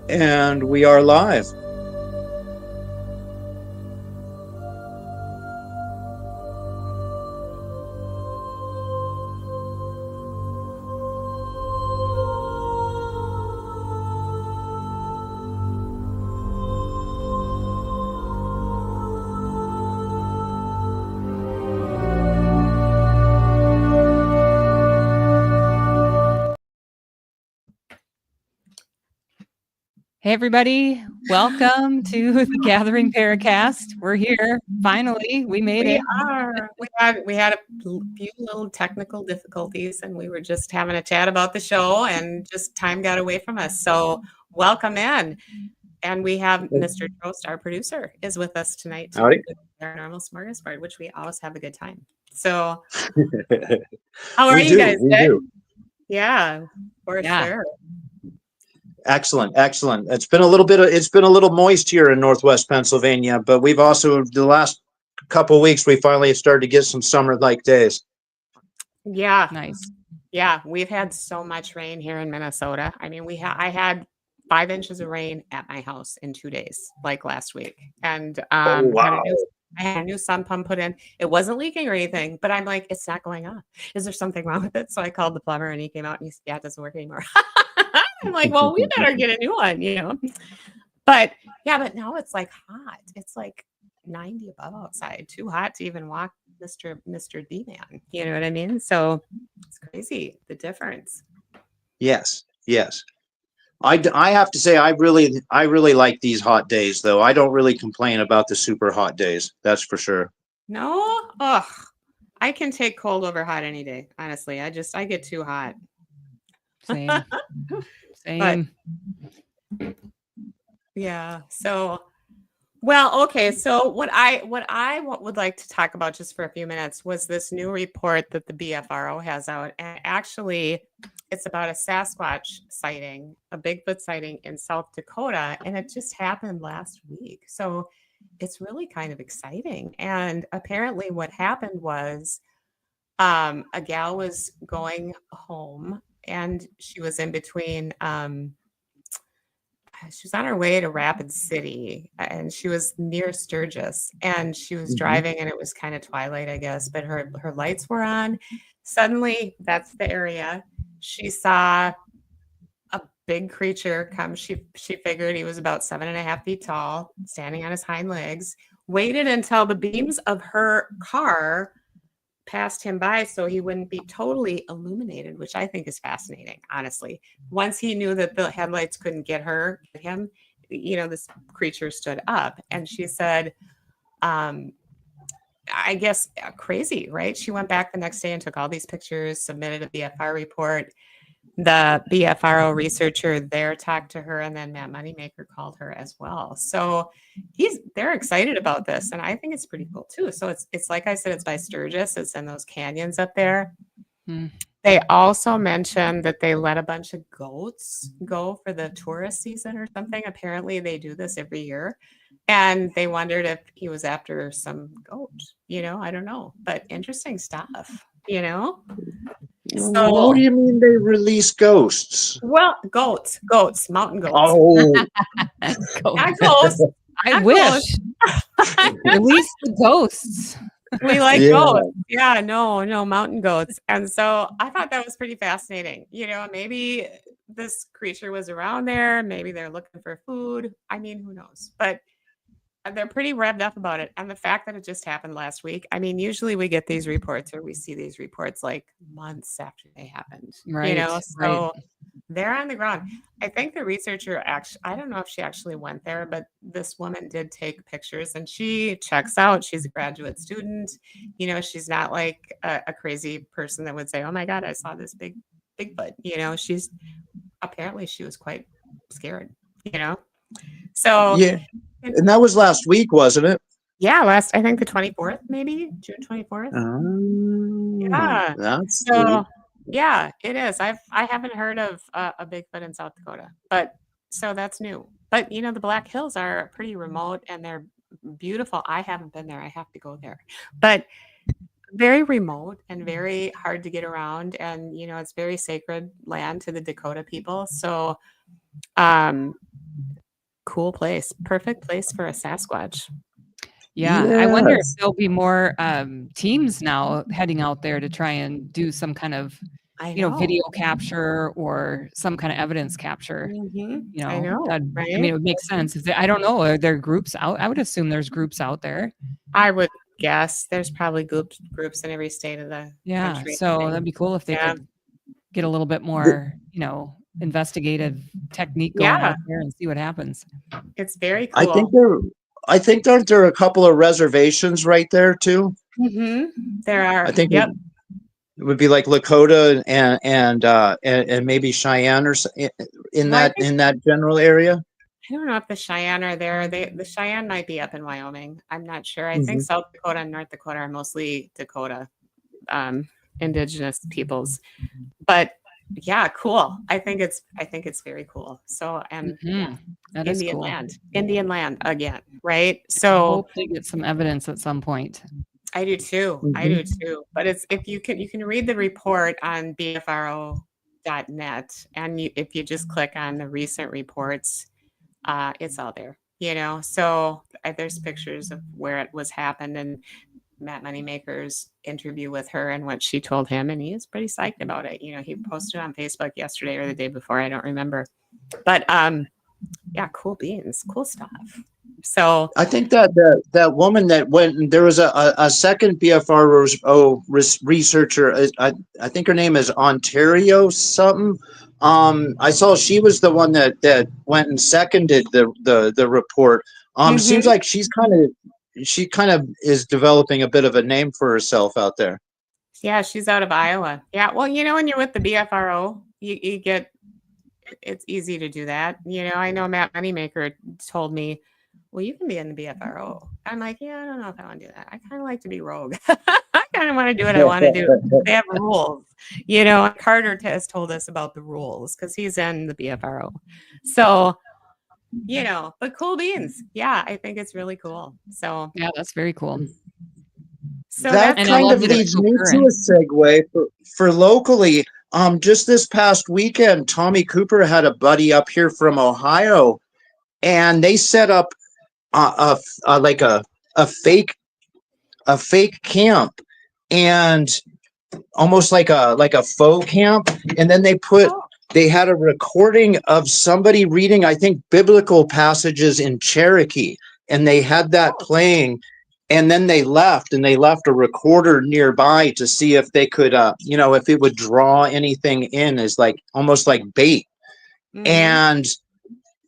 And we are live. Hey, everybody. Welcome to the Gathering Paracast. We're here. Finally, we made it. We had a few little technical difficulties, and we were just having a chat about the show, and just time got away from us. So welcome in. And we have Mr. Trost, our producer, is with us tonight to do the Paranormal Smorgasbord, which we always have a good time. So how are you guys? Good? Yeah, for sure. Excellent. It's been a little moist here in Northwest Pennsylvania, but we've also, the last couple of weeks, we finally started to get some summer-like days. Yeah. Nice. Yeah, we've had so much rain here in Minnesota. I mean, I had 5 inches of rain at my house in 2 days, like last week. And I had a new sump pump put in. It wasn't leaking or anything, but I'm like, it's not going on. Is there something wrong with it? So I called the plumber, and he came out and he said, yeah, it doesn't work anymore. I'm like, well, we better get a new one, But yeah, but now it's like hot. It's like 90 above outside. Too hot to even walk Mr. D-Man. You know what I mean? So it's crazy, the difference. Yes. I have to say, I really like these hot days, though. I don't really complain about the super hot days. That's for sure. No? Ugh. I can take cold over hot any day. Honestly, I get too hot. Same. But, yeah. So, well, okay. So what I would like to talk about just for a few minutes was this new report that the BFRO has out. And actually, it's about a Sasquatch sighting, a Bigfoot sighting in South Dakota. And it just happened last week. So it's really kind of exciting. And apparently what happened was a gal was going home, and she was in between she was on her way to Rapid City, and she was near Sturgis, and she was driving, and it was kind of twilight, I guess, but her lights were on. Suddenly, that's the area. She saw a big creature come. She figured he was about 7.5 feet tall, standing on his hind legs, waited until the beams of her car passed him by so he wouldn't be totally illuminated, which I think is fascinating, honestly. Once he knew that the headlights couldn't get him, this creature stood up, and she said, I guess crazy, right? She went back the next day and took all these pictures, submitted a BFR report. The BFRO researcher there talked to her, and then Matt Moneymaker called her as well. So they're excited about this, and I think it's pretty cool too. So it's like I said, it's by Sturgis. It's in those canyons up there. They also mentioned that they let a bunch of goats go for the tourist season or something. Apparently, they do this every year, and they wondered if he was after some goat. I don't know, but interesting stuff. So, what do you mean they release ghosts? Well, goats, mountain goats. Oh, not ghosts. I wish. Release the ghosts. We like goats. Yeah, no, mountain goats. And so I thought that was pretty fascinating. Maybe this creature was around there. Maybe they're looking for food. I mean, who knows? But they're pretty revved up about it. And the fact that it just happened last week, I mean, usually we get these reports, or we see these reports like months after they happened. Right. So they're on the ground. I think the researcher I don't know if she actually went there, but this woman did take pictures, and she checks out. She's a graduate student. She's not like a crazy person that would say, oh my God, I saw this Bigfoot. She was quite scared, So yeah. And that was last week, wasn't it? Yeah, I think the 24th, maybe June 24th. Yeah. That's so. Yeah, it is. I haven't heard of a Bigfoot in South Dakota, but so that's new. But the Black Hills are pretty remote, and they're beautiful. I haven't been there. I have to go there, but very remote and very hard to get around. And it's very sacred land to the Dakota people. So cool place. Perfect place for a Sasquatch. Yeah, I wonder if Yes. there'll be more teams now heading out there to try and do some kind of, I know. video capture or some kind of evidence capture. I know, I right? mean, it would make sense if I don't know. Are there groups out? I would assume there's groups out there. I would guess there's probably groups in every state of the Yeah, country. so that'd be cool if they Yeah. could get a little bit more, investigative technique going Yeah. out there and see what happens. It's very I cool. think aren't there a couple of reservations right there too? There are. I think Yep. it would be like Lakota and maybe Cheyenne or in Well, I that general area. I don't know if the Cheyenne are there. The Cheyenne might be up in Wyoming. I'm not sure. I think South Dakota and North Dakota are mostly Dakota indigenous peoples. But yeah, cool. I think it's very cool. So That is cool. Indian land again, right? So Hope they get some evidence at some point. I do too. I do too. But it's if you can read the report on bfro.net, and if you just click on the recent reports, it's all there. So there's pictures of where it was happened, and Matt Moneymaker's interview with her and what she told him, and he is pretty psyched about it. He posted on Facebook yesterday or the day before, I don't remember. But yeah, cool beans, cool stuff. So I think that woman that went, there was a second BFRO researcher. I think her name is Ontario something. I saw she was the one that went and seconded the report. Seems like she kind of is developing a bit of a name for herself out there. Yeah, she's out of Iowa. Yeah, well, when you're with the BFRO, you get, it's easy to do that. I know Matt Moneymaker told me, well, you can be in the BFRO. I'm like, yeah, I don't know if I want to do that. I kind of like to be rogue. I kind of want to do what I want to do. They have rules. Carter has told us about the rules because he's in the BFRO. So, but cool beans. Yeah, I think it's really cool. So yeah, that's very cool. So that kind of leads me to a segue for locally. Just this past weekend, Tommy Cooper had a buddy up here from Ohio, and they set up a fake camp, and almost like a faux camp, and then they had a recording of somebody reading, I think, biblical passages in Cherokee, and they had that playing, and then they left a recorder nearby to see if they could if it would draw anything in as like almost like bait. And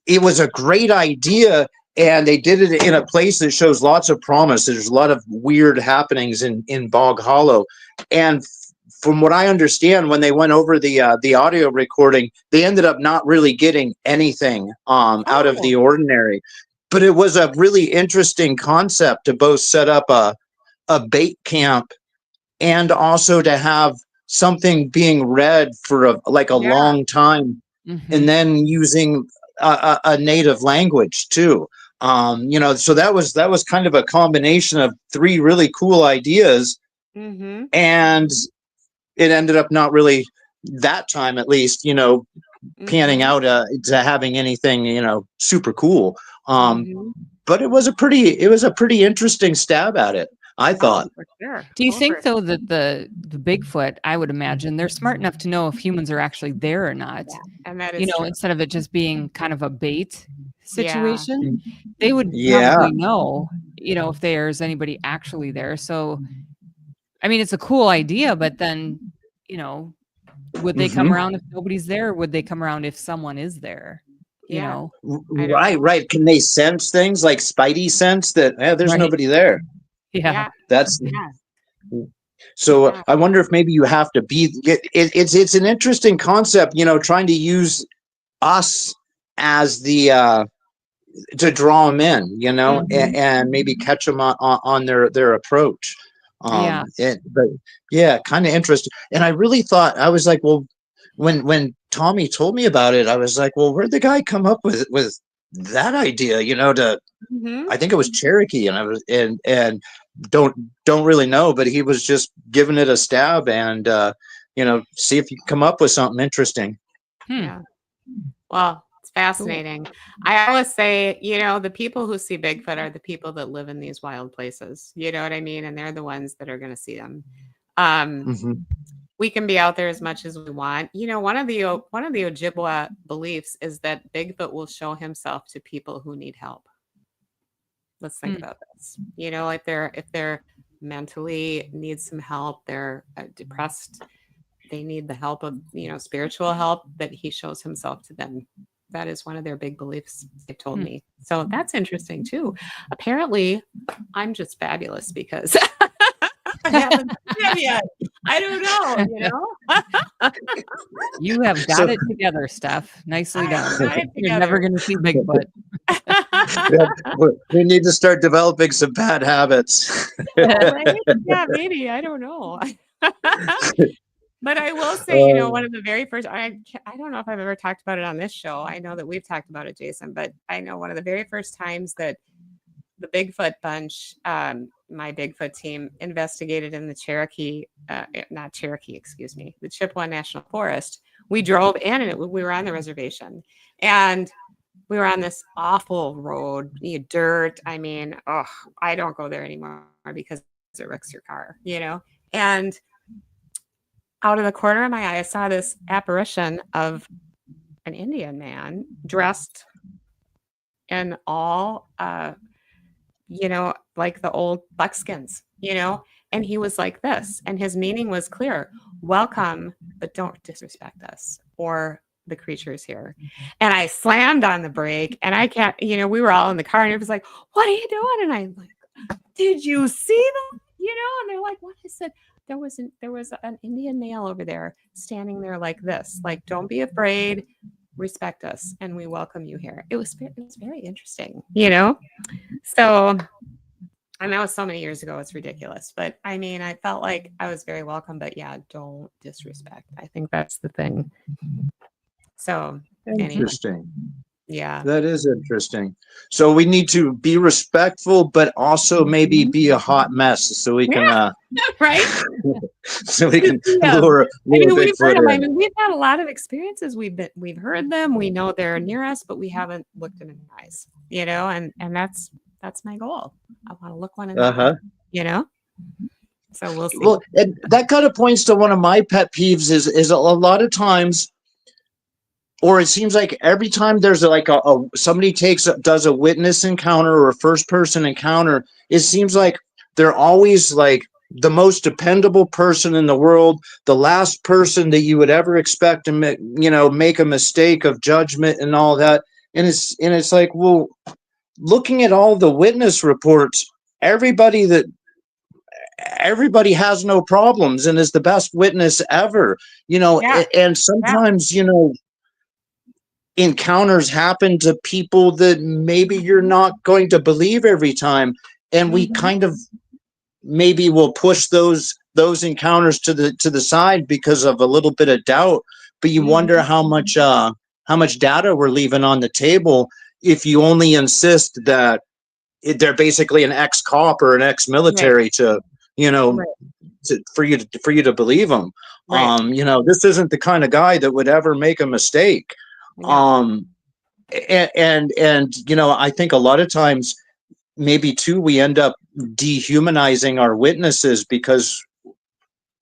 it was a great idea, and they did it in a place that shows lots of promise. There's a lot of weird happenings in Bog Hollow, and from what I understand, when they went over the audio recording, they ended up not really getting anything out of the ordinary. But it was a really interesting concept to both set up a bait camp and also to have something being read for a long time, and then using a native language too. So that was kind of a combination of three really cool ideas, and it ended up not really, that time at least, panning out to having anything super cool. But it was a pretty interesting stab at it, I thought. For sure. Do you think though that the Bigfoot, I would imagine they're smart enough to know if humans are actually there or not? Yeah. And that is true. Instead of it just being kind of a bait situation, they would probably know, if there's anybody actually there. So, I mean, it's a cool idea, but then, would they come around if nobody's there? Or would they come around if someone is there? Right. Can they sense things like Spidey sense that there's nobody there? Yeah. That's so. I wonder if maybe you have to be. It's an interesting concept, trying to use us as the to draw them in, and maybe catch them on their approach. But kind of interesting. And I really thought, I was like, well, when Tommy told me about it, I was like, well, where'd the guy come up with that idea? I think it was Cherokee, and I was and don't really know, but he was just giving it a stab, and see if you can come up with something interesting. Yeah. Well, It's fascinating. I always say, you know, the people who see Bigfoot are the people that live in these wild places. You know what I mean? And they're the ones that are going to see them. We can be out there as much as we want. You know, one of the Ojibwa beliefs is that Bigfoot will show himself to people who need help. Let's think about this. You know, like if they're mentally need some help, they're depressed, they need the help of, you know, spiritual help, that he shows himself to them. That is one of their big beliefs, they told me. So that's interesting too. Apparently, I'm just fabulous because I haven't seen him yet. I don't know, you know? You have got it together, Steph. Nicely done. You're never going to see Bigfoot. We need to start developing some bad habits. Right? Yeah, maybe. I don't know. But I will say, you know, one of the very first, I don't know if I've ever talked about it on this show. I know that we've talked about it, Jason, but I know one of the very first times that the Bigfoot bunch, my Bigfoot team, investigated in the the Chippewa National Forest. We drove in and we were on the reservation, and we were on this awful road, dirt. I mean, I don't go there anymore because it wrecks your car, you know? And out of the corner of my eye, I saw this apparition of an Indian man dressed in all, you know, like the old buckskins, you know, and he was like this. And his meaning was clear: welcome, but don't disrespect us or the creatures here. And I slammed on the brake, and I can't, you know, we were all in the car, and it was like, what are you doing? And I'm like, did you see them? You know, and they're like, what? I said, there was an Indian male over there standing there like this, like, don't be afraid, respect us, and we welcome you here. It was very interesting, you know? So, and that was so many years ago, it's ridiculous. But I mean, I felt like I was very welcome, but yeah, don't disrespect. I think that's the thing. So, interesting. Anyway. Yeah. That is interesting. So we need to be respectful, but also maybe be a hot mess so we can, right? so we can lure we've heard them. in. I mean, we've had a lot of experiences. We've heard them. We know they're near us, but we haven't looked them in the eyes, you know, and that's my goal. I want to look one in the eye, you know? So we'll see. Well, and that kind of points to one of my pet peeves is a lot of times, or it seems like every time there's somebody does a witness encounter or a first person encounter, it seems like they're always like the most dependable person in the world, the last person that you would ever expect to make a mistake of judgment and all that. And it's like, well, looking at all the witness reports, everybody has no problems and is the best witness ever, you know. And sometimes, you know, encounters happen to people that maybe you're not going to believe every time, and we kind of maybe will push those encounters to the side because of a little bit of doubt. But you wonder how much data we're leaving on the table if you only insist that they're basically an ex-cop or an ex-military to, you know, for you to believe them. You know, this isn't the kind of guy that would ever make a mistake. And you know, I think a lot of times maybe too we end up dehumanizing our witnesses because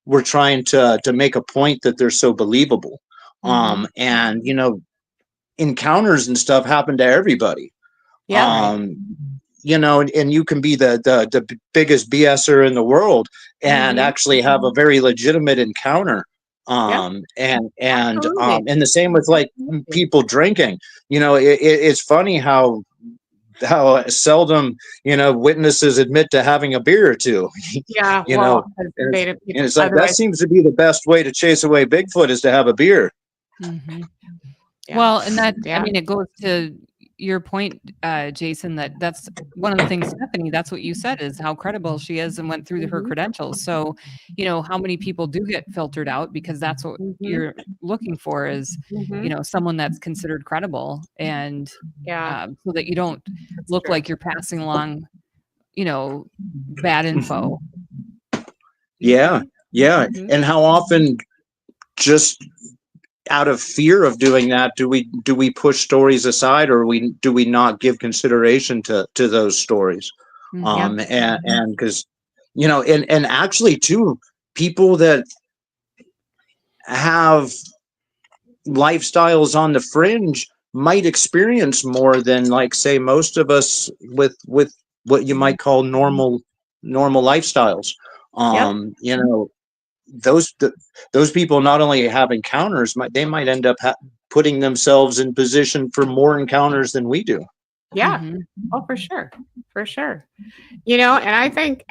we're trying to make a point that they're so believable. And you know, encounters and stuff happen to everybody. You know, and you can be the biggest BSer in the world and actually have a very legitimate encounter. And the same with like people drinking. You know, it's funny how seldom, you know, witnesses admit to having a beer or two. You know, and it's like that seems to be the best way to chase away Bigfoot is to have a beer. Well, and that I mean, it goes to your point, Jason, that's one of the things, Stephanie, that's what you said, is how credible she is and went through her credentials. So, you know, how many people do get filtered out because that's what you're looking for is, you know, someone that's considered credible, and so that you don't look like you're passing along, you know, bad info. And how often just out of fear of doing that, do we push stories aside, or do we not give consideration to those stories? And because, and actually too, people that have lifestyles on the fringe might experience more than, like, say, most of us with what you might call normal lifestyles. Those people not only have encounters, they might end up putting themselves in position for more encounters than we do. Yeah. Oh, for sure. For sure. And I think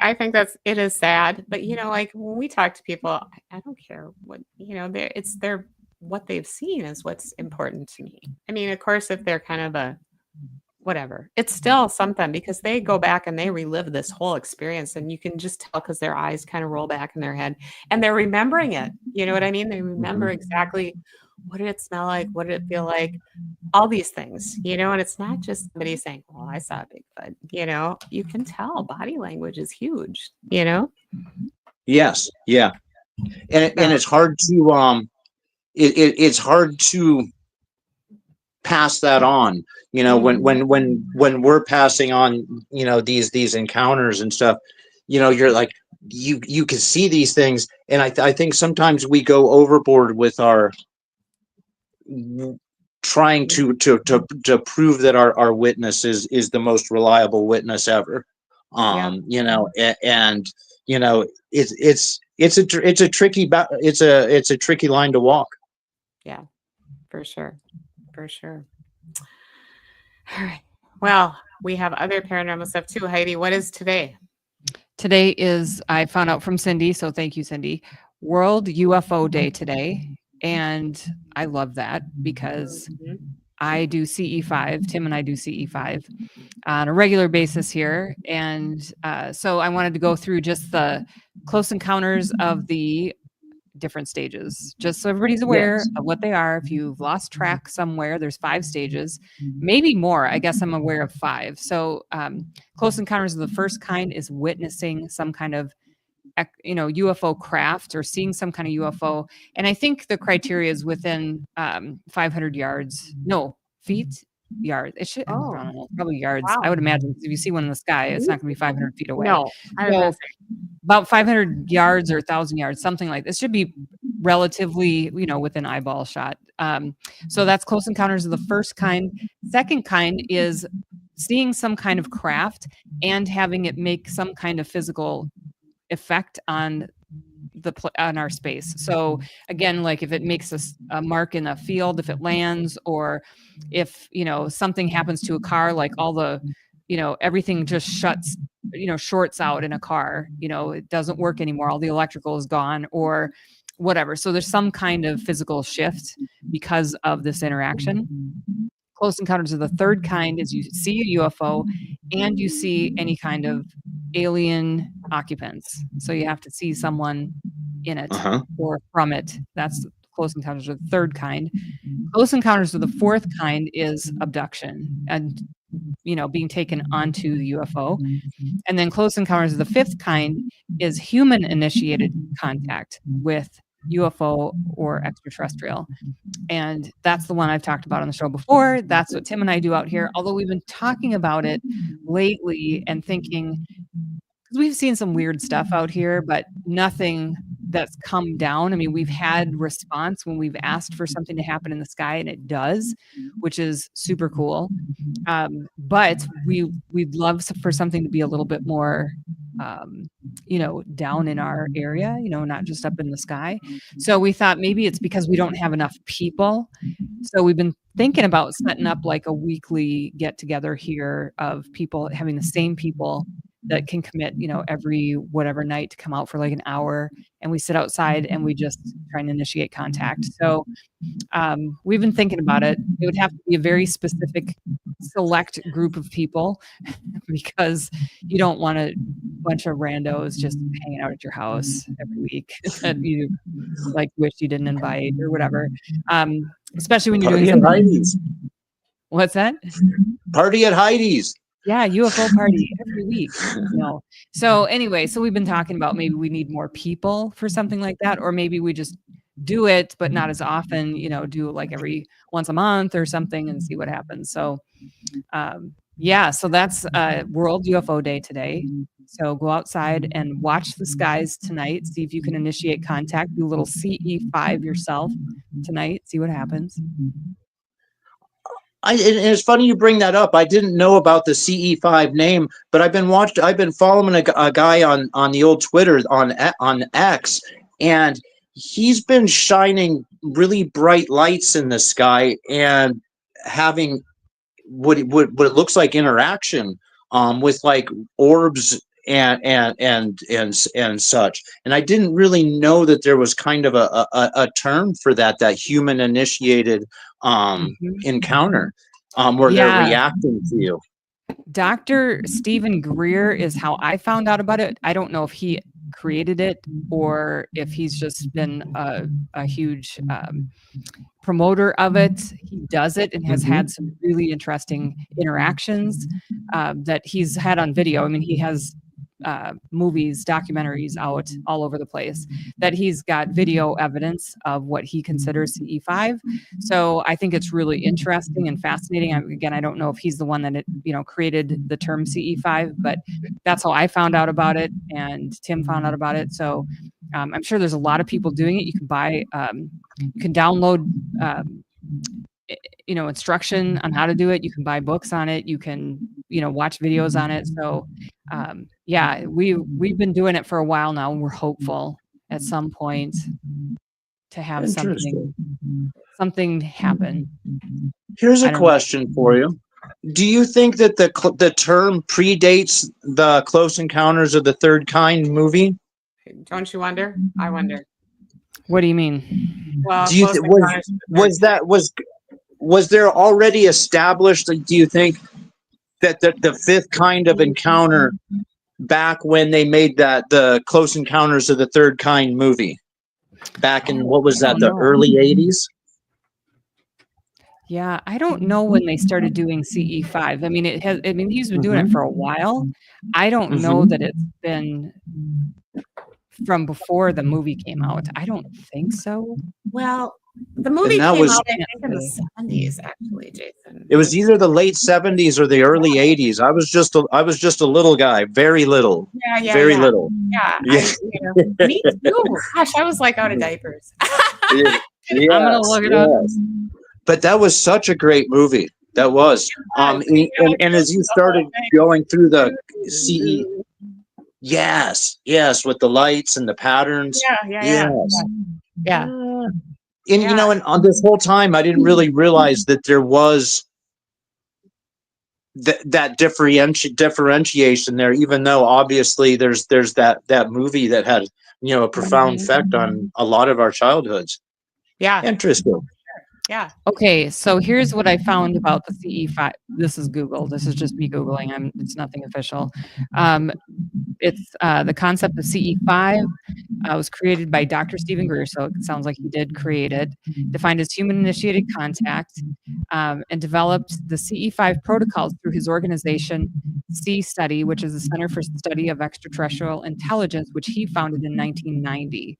it is sad, but like when we talk to people, I don't care what, what they've seen is what's important to me. I mean, of course, if they're kind of a whatever, it's still something, because they go back and they relive this whole experience, and you can just tell because their eyes kind of roll back in their head and they're remembering it. You know what I mean? They remember exactly, what did it smell like? What did it feel like? All these things, and it's not just somebody saying, well, I saw a Bigfoot. You can tell body language is huge, Yes. Yeah. And it's hard to, it's hard to pass that on, when we're passing on, these encounters and stuff, you're like, you can see these things. And I think sometimes we go overboard with our trying to prove that our witness is the most reliable witness ever. And it's a tricky line to walk. Yeah, for sure. All right. Well, we have other paranormal stuff too. Heidi, what is today? Today is, I found out from Cindy, so thank you, Cindy, World UFO Day today. And I love that because I do CE5. Tim and I do CE5 on a regular basis here. And so I wanted to go through just the close encounters of the different stages, just so everybody's aware of what they are. If you've lost track somewhere, there's 5 stages, maybe more. I guess I'm aware of 5. So close encounters of the first kind is witnessing some kind of UFO craft or seeing some kind of UFO. And I think the criteria is within 500 yards, no, feet, yards. It should, I don't know, probably yards. Wow. I would imagine if you see one in the sky, it's not going to be 500 feet away. No, so about 500 yards or 1,000 yards, something like this. Should be relatively, within eyeball shot. So that's close encounters of the first kind. Second kind is seeing some kind of craft and having it make some kind of physical effect on our space. So again, like if it makes a mark in a field, if it lands, or if something happens to a car, like all the everything just shorts out in a car, it doesn't work anymore, all the electrical is gone or whatever. So there's some kind of physical shift because of this interaction. Close encounters of the third kind is you see a UFO and you see any kind of alien occupants. So you have to see someone in it or from it. That's close encounters of the third kind. Close encounters of the fourth kind is abduction and being taken onto the UFO. And then close encounters of the fifth kind is human initiated contact with UFO or extraterrestrial. And that's the one I've talked about on the show before. That's what Tim and I do out here. Although we've been talking about it lately and thinking, because we've seen some weird stuff out here, but nothing that's come down. I mean, we've had response when we've asked for something to happen in the sky, and it does, which is super cool. But we'd love for something to be a little bit more, down in our area, not just up in the sky. So we thought maybe it's because we don't have enough people. So we've been thinking about setting up like a weekly get together here of people, having the same people that can commit, every whatever night to come out for like an hour, and we sit outside and we just try and initiate contact. So we've been thinking about it. It would have to be a very specific, select group of people because you don't want a bunch of randos just hanging out at your house every week that you like wish you didn't invite or whatever. Especially when you're doing something. Heidi's. What's that? Party at Heidi's. Yeah, UFO party every week. So anyway, so we've been talking about maybe we need more people for something like that, or maybe we just do it, but not as often, do it like every once a month or something and see what happens. So, yeah, so that's World UFO Day today. So go outside and watch the skies tonight. See if you can initiate contact. Do a little CE5 yourself tonight. See what happens. And it's funny you bring that up. I didn't know about the CE5 name, but I've been following a guy on the old Twitter on X, and he's been shining really bright lights in the sky and having what it looks like interaction with like orbs and such. And I didn't really know that there was kind of a term for that human initiated encounter where they're reacting to you. Dr. Stephen Greer is how I found out about it. I don't know if he created it or if he's just been a huge promoter of it. He does it and has had some really interesting interactions that he's had on video. I mean, he has movies, documentaries out all over the place that he's got video evidence of what he considers CE5. So I think it's really interesting and fascinating. Again, I don't know if he's the one that created the term CE5, but that's how I found out about it, and Tim found out about it. So I'm sure there's a lot of people doing it. You can buy, you can download instruction on how to do it. You can buy books on it. You can, watch videos on it. So, yeah, we've been doing it for a while now, and we're hopeful at some point to have something happen. Here's a question for you. Do you think that the term predates the Close Encounters of the Third Kind movie? Don't you wonder? I wonder. What do you mean? Well, do you was there already established? Do you think that the fifth kind of encounter back when they made the Close Encounters of the Third Kind movie back in what was that, the early 80s? Yeah, I don't know when they started doing CE5. I mean, he's been doing it for a while. I don't know that it's been from before the movie came out. I don't think so. Well, the movie came out, I think, in the 70s, actually, Jason. It was either the late 70s or the early 80s. I was just a little guy, very little. Very little. Yeah. Me too. Gosh, I was like out of diapers. I'm gonna look it up. But that was such a great movie. That was. And as you started going through the CE, yes, with the lights and the patterns. Yeah. And and on this whole time, I didn't really realize that there was that differentiation there. Even though obviously there's that movie that had a profound effect on a lot of our childhoods. Yeah, interesting. Yeah. Okay, so here's what I found about the CE5. This is Google. This is just me Googling. It's nothing official. It's the concept of CE5 was created by Dr. Stephen Greer, so it sounds like he did create it, defined as human-initiated contact, and developed the CE5 protocols through his organization, C-Study, which is the Center for Study of Extraterrestrial Intelligence, which he founded in 1990.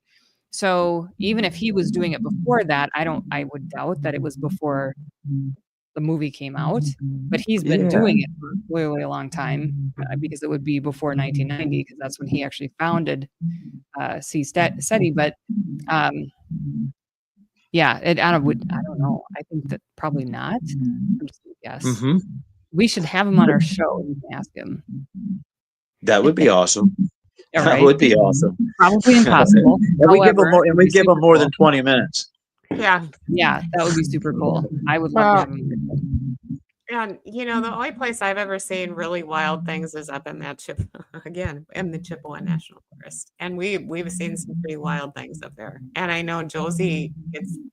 So even if he was doing it before that, I would doubt that it was before the movie came out, but he's been doing it for really a long time because it would be before 1990 because that's when he actually founded C-Study. But yeah, I don't know. I think that probably not. I'm just gonna guess. We should have him on our show and ask him. That would be awesome. Right. That would be awesome. Probably impossible. And we give them more than 20 minutes. Yeah, that would be super cool. I would love to have him. And the only place I've ever seen really wild things is up in that in the Chippewa National Forest, and we've seen some pretty wild things up there. And I know Josie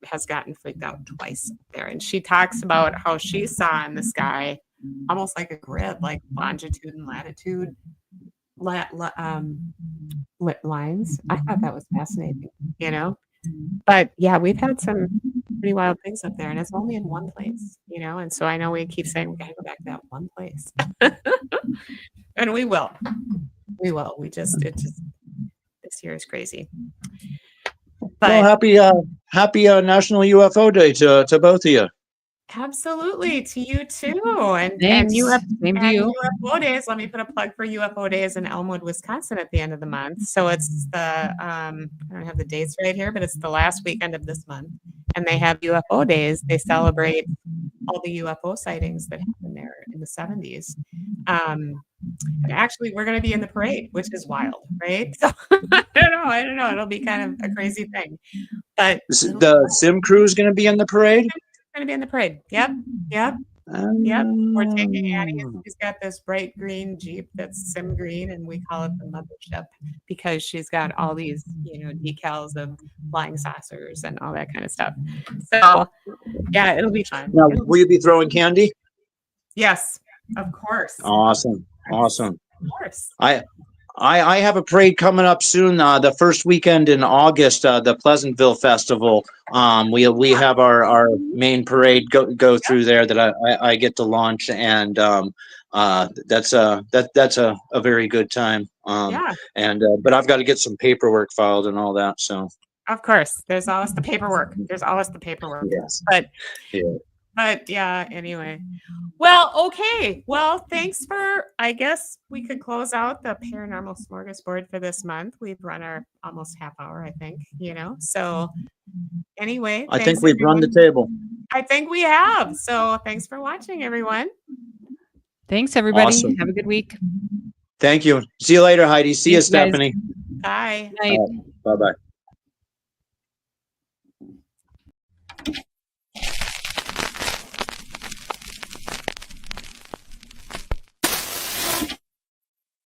has gotten freaked out twice up there, and she talks about how she saw in the sky almost like a grid, like longitude and latitude lines. I thought that was fascinating, but yeah, we've had some pretty wild things up there, and it's only in one place, and so I know we keep saying we gotta go back to that one place. And we will this year is crazy. But well, happy National UFO Day to both of you. Absolutely, to you too. And Thanks. Same to you. UFO Days. Let me put a plug for UFO Days in Elmwood, Wisconsin at the end of the month. So it's the I don't have the dates right here, but it's the last weekend of this month. And they have UFO Days. They celebrate all the UFO sightings that happened there in the 70s. And actually, we're going to be in the parade, which is wild, right? So I don't know. It'll be kind of a crazy thing. But the sim crew is going to be in the parade. Going to be in the parade. Yep. We're taking Annie. She's got this bright green Jeep that's sim green, and we call it the mothership because she's got all these, decals of flying saucers and all that kind of stuff. So, yeah, it'll be fun. Now, will you be throwing candy? Yes, of course. Awesome. Of course. I have a parade coming up soon. The first weekend in August, the Pleasantville Festival. We have our main parade go through there that I get to launch, and that's a very good time. But I've got to get some paperwork filed and all that. So of course, there's always the paperwork. Yes. But yeah, anyway. Well, okay. Well, thanks for, I guess we could close out the Paranormal Smorgasbord for this month. We've run our almost half hour, I think, So anyway. I think we've run the table. I think we have. So thanks for watching, everyone. Thanks, everybody. Awesome. Have a good week. Thank you. See you later, Heidi. See you, Thanks, guys. Stephanie. Bye. Night. Bye-bye.